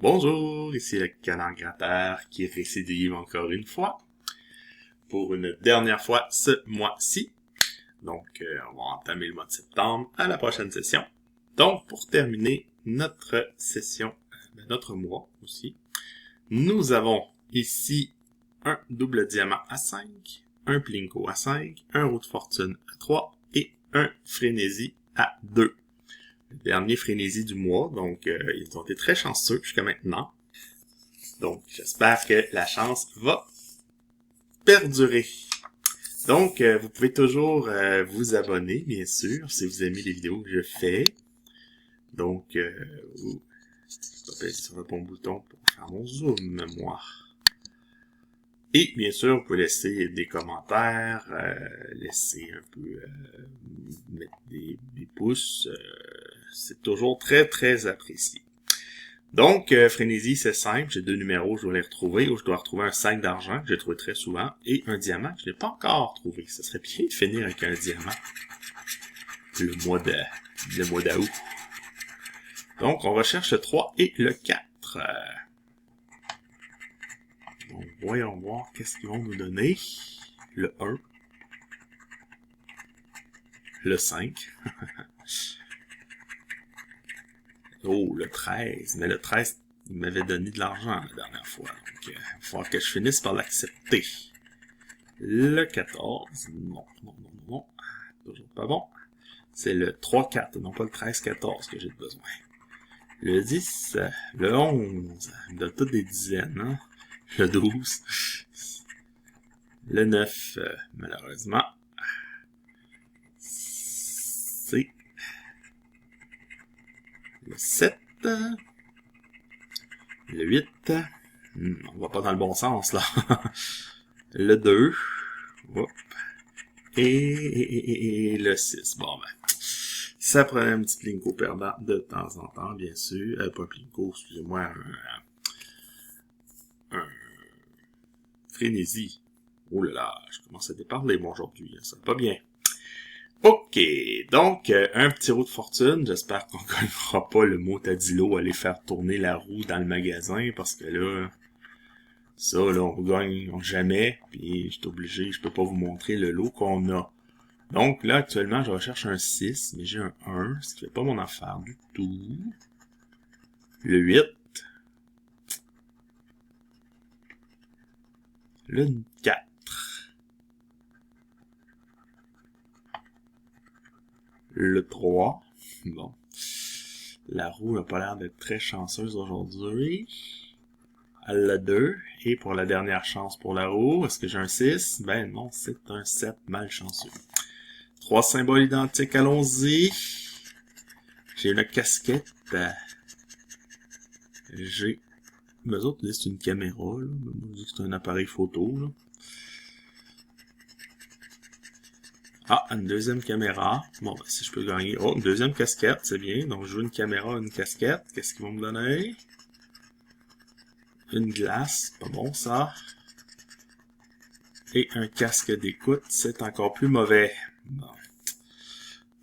Bonjour, ici le Canard Gratteur qui récidive encore une fois pour une dernière fois ce mois-ci. Donc, on va entamer le mois de septembre à la prochaine session. Donc, pour terminer notre session, notre mois aussi, nous avons ici un double diamant à 5, un plinko à 5, un roue de fortune à 3 et un frénésie à 2. Le dernier frénésie du mois, donc ils ont été très chanceux jusqu'à maintenant. Donc, j'espère que la chance va perdurer. Donc, vous pouvez toujours vous abonner, bien sûr, si vous aimez les vidéos que je fais. Donc, je vais appuyer sur le bon bouton pour faire mon zoom, moi. Et bien sûr, vous pouvez laisser des commentaires, laisser un peu, mettre des pouces. C'est toujours très, très apprécié. Donc, frénésie, c'est simple. J'ai deux numéros, je dois les retrouver. Ou je dois retrouver un 5 d'argent, que j'ai trouvé très souvent, et un diamant que je n'ai pas encore trouvé. Ça serait bien de finir avec un diamant. Le mois d'août. Donc, on recherche le 3 et le 4. Donc, voyons voir qu'est-ce qu'ils vont nous donner. Le 1. Le 5. Oh, le 13. Mais le 13, il m'avait donné de l'argent la dernière fois. Donc, il va falloir que je finisse par l'accepter. Le 14. Non. Toujours pas bon. C'est le 3-4, non pas le 13-14 que j'ai besoin. Le 10. Le 11. Il me donne toutes des dizaines, hein. Le 12. Le 9, malheureusement. C'est le 7. Le 8. On va pas dans le bon sens, là. Le 2. Hop. Et le 6. Bon, ben. Ça prenait un petit plinko perdant de temps en temps, bien sûr. Pas un plinko, excusez-moi, un frénésie. Oh là là, je commence à déparler moi aujourd'hui, ça va pas bien. Ok, donc un petit roue de fortune. J'espère qu'on gagnera pas le mot Tadilo aller faire tourner la roue dans le magasin, parce que là, ça là, on gagne jamais, puis je suis obligé, je peux pas vous montrer le lot qu'on a. Donc là, actuellement, je recherche un 6, mais j'ai un 1, ce qui fait pas mon affaire du tout. Le 8. Le 4. Le 3. Bon. La roue n'a pas l'air d'être très chanceuse aujourd'hui. Le 2. Et pour la dernière chance pour la roue, est-ce que j'ai un 6? Ben non, c'est un 7 malchanceux. 3 symboles identiques, allons-y. J'ai une casquette. J'ai... Mais eux autres, là, c'est une caméra, là. Moi, je dis que c'est un appareil photo, là. Ah, une deuxième caméra. Bon, ben, si je peux gagner... Oh, une deuxième casquette, c'est bien. Donc, je veux une caméra, une casquette. Qu'est-ce qu'ils vont me donner? Une glace. Pas bon, ça. Et un casque d'écoute. C'est encore plus mauvais. Bon.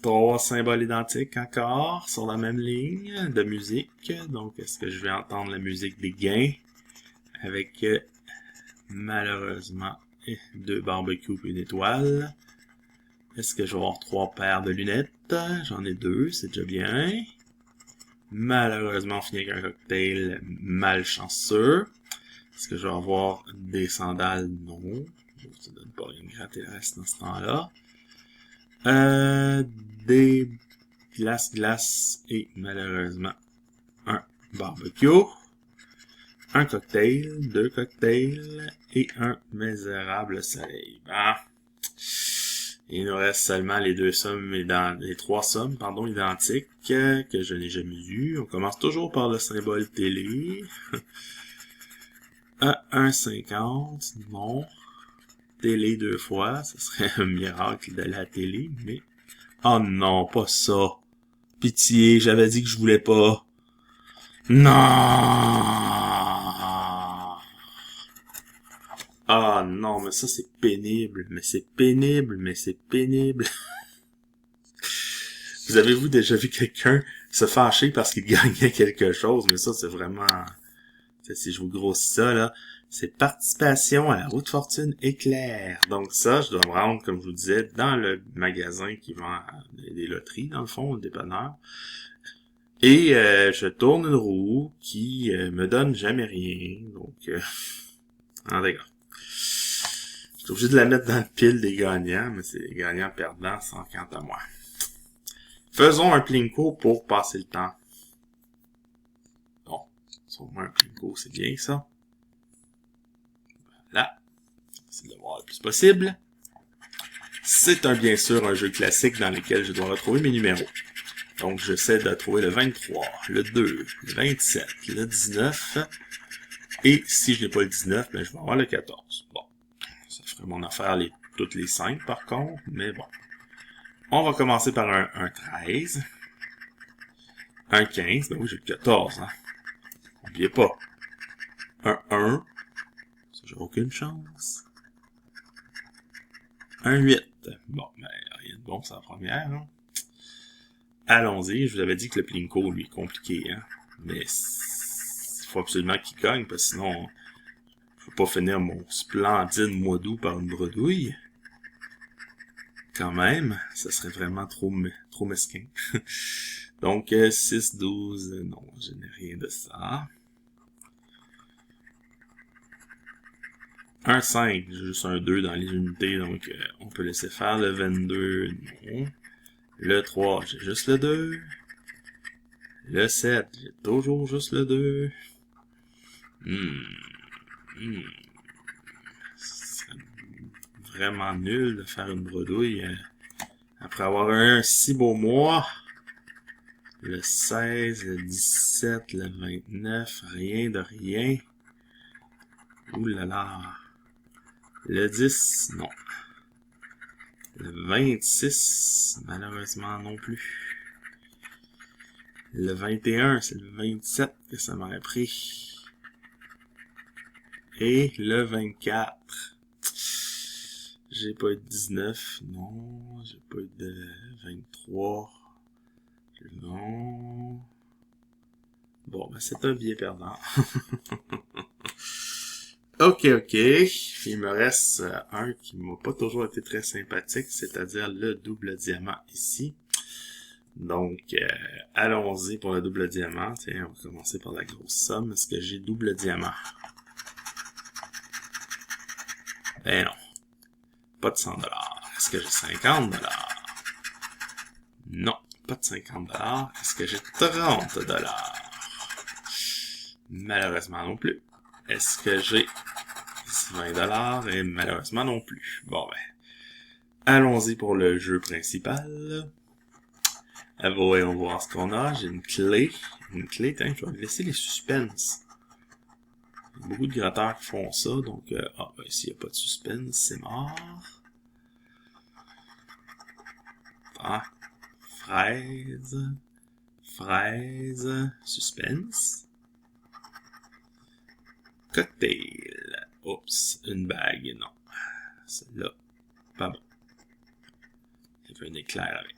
3 symboles identiques encore sur la même ligne de musique. Donc, est-ce que je vais entendre la musique des gains? Avec, malheureusement, 2 barbecues et une étoile. Est-ce que je vais avoir 3 paires de lunettes? J'en ai 2, c'est déjà bien. Malheureusement, on finit avec un cocktail malchanceux. Est-ce que je vais avoir des sandales? Non. Ça donne pas rien de gratter le reste dans ce temps-là. Des glaces et malheureusement un barbecue. Un cocktail, 2 cocktails et un misérable soleil. Bon. Il nous reste seulement les 3 sommes, identiques que je n'ai jamais vues. On commence toujours par le symbole télé. 1,50, non. Télé 2 fois, ce serait un miracle de la télé, mais... Oh non, pas ça. Pitié, j'avais dit que je voulais pas. Non! Ah non, mais ça c'est pénible, Vous avez-vous déjà vu quelqu'un se fâcher parce qu'il gagnait quelque chose? Mais ça c'est vraiment Si je vous grossis ça, là, c'est participation à la roue de fortune éclair. Donc ça, je dois me rendre, comme je vous disais, dans le magasin qui vend des loteries, dans le fond, le dépanneur. Et je tourne une roue qui me donne jamais rien. Donc, en dégâts. Je suis obligé de la mettre dans le pile des gagnants, mais c'est les gagnants perdants sans quant à moi. Faisons un plinko pour passer le temps. Bon, sûrement un plinko, c'est bien ça. Voilà. C'est de le voir le plus possible. C'est bien sûr un jeu classique dans lequel je dois retrouver mes numéros. Donc, j'essaie de trouver le 23, le 2, le 27, le 19. Et si je n'ai pas le 19, ben, je vais avoir le 14. Bon. Ça ferait mon affaire toutes les 5 par contre, mais bon. On va commencer par un 13. Un 15, ben oui, j'ai le 14, hein. N'oubliez pas. Un 1. Ça, j'ai aucune chance. Un 8. Bon, ben, rien de bon, c'est la première, hein. Allons-y, je vous avais dit que le plinko, lui, est compliqué, hein. Mais il faut absolument qu'il gagne, parce que sinon, je peux pas finir mon splendide mois d'août par une bredouille. Quand même, ça serait vraiment trop mesquin. Donc, 6, 12, non, je n'ai rien de ça. Un 5, j'ai juste un 2 dans les unités, donc on peut laisser faire. Le 22, non. Le 3, j'ai juste le 2. Le 7, j'ai toujours juste le 2. Ce serait vraiment nul de faire une bredouille après avoir un si beau mois. Le 16, le 17, le 29, rien de rien. Ouh là là. Le 10, non. Le 26, malheureusement non plus. Le 21, c'est le 27 que ça m'aurait pris. Et le 24. J'ai pas eu de 19, non. J'ai pas eu de 23. Non. Bon, ben c'est un billet perdant. Ok. Il me reste un qui m'a pas toujours été très sympathique, c'est-à-dire le double diamant ici. Donc, allons-y pour le double diamant. Tiens, on va commencer par la grosse somme. Est-ce que j'ai double diamant? Ben non. Pas de 100$. Est-ce que j'ai 50$? Non, pas de 50$. Est-ce que j'ai 30$? Malheureusement non plus. Est-ce que j'ai 20$? Et malheureusement non plus. Bon ben, allons-y pour le jeu principal. Voyons voir ce qu'on a. J'ai une clé. Tiens, je vais laisser les suspens. Il y a beaucoup de gratteurs qui font ça, donc ben, s'il n'y a pas de suspense, c'est mort. Ah, fraise, suspense. Cocktail. Oups, une bague, non. Celle-là, pas bon. Il y avait un éclair avec.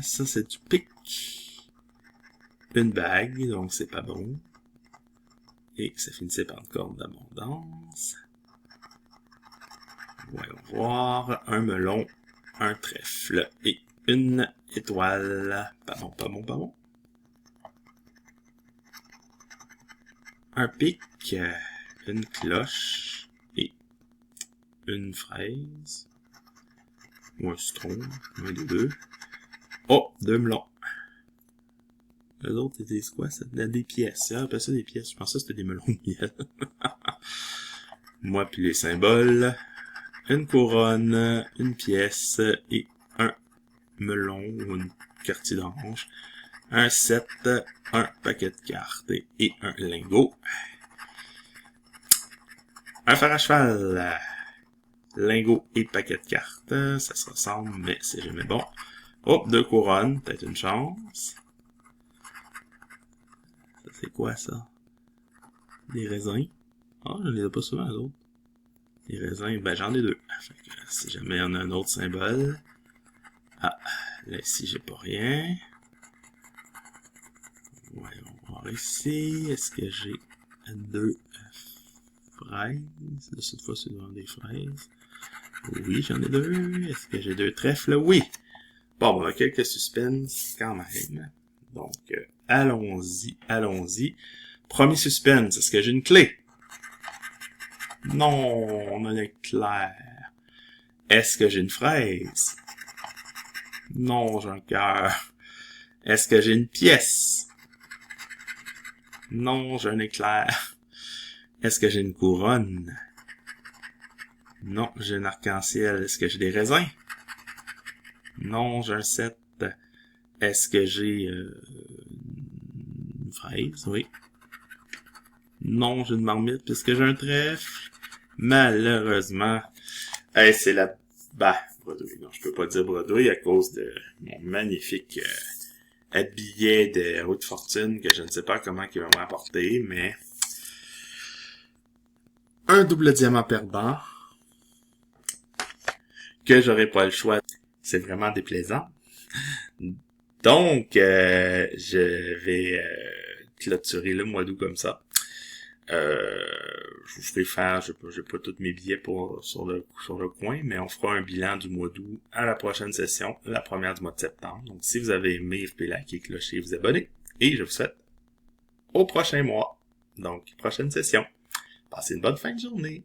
Ça c'est du pic. Une bague, donc c'est pas bon. Et ça finissait par une corde d'abondance. Voyons voir. Un melon, un trèfle et une étoile. Pas bon. Un pic, une cloche et une fraise. Ou un citron, un des deux. Oh, 2 melons. Les autres, c'était quoi? C'était des pièces. Ah, pas ça des pièces. Je pensais que c'était des melons de miel. Moi, puis les symboles. Une couronne, une pièce et un melon ou une quartier d'orange. Un 7, un paquet de cartes et un lingot. Un fer à cheval. Lingot et paquet de cartes. Ça se ressemble, mais c'est jamais bon. Oh, 2 couronnes. Peut-être une chance. Ça, c'est quoi, ça? Des raisins. Ah, je les ai pas souvent, les autres. Les raisins, ben j'en ai 2. Fait que, si jamais il y en a un autre symbole. Ah, là ici j'ai pas rien. Voyons voir. voir ici. Est-ce que j'ai 2 fraises? Là, cette fois, c'est devant des fraises. Oui, j'en ai 2. Est-ce que j'ai 2 trèfles? Oui. Bon, on a quelques suspens quand même. Donc, allons-y, allons-y. Premier suspense, est-ce que j'ai une clé? Non, on a un éclair. Est-ce que j'ai une fraise? Non, j'ai un cœur. Est-ce que j'ai une pièce? Non, j'ai un éclair. Est-ce que j'ai une couronne? Non, j'ai un arc-en-ciel. Est-ce que j'ai des raisins? Non, j'ai un 7. Est-ce que j'ai une fraise? Oui. Non, j'ai une marmite puisque j'ai un trèfle. Malheureusement. Hey, c'est la... Broadway. Non, je peux pas dire Broadway à cause de mon magnifique billet de haute fortune que je ne sais pas comment il va me rapporter, mais un double diamant perdant que j'aurai pas le choix. C'est vraiment déplaisant. Donc, je vais clôturer le mois d'août comme ça. Je vous ferai faire, j'ai pas tous mes billets sur le coin, mais on fera un bilan du mois d'août à la prochaine session, la première du mois de septembre. Donc, si vous avez aimé, vous pouvez liker, clocher, vous abonner. Et je vous souhaite au prochain mois. Donc, prochaine session. Passez une bonne fin de journée.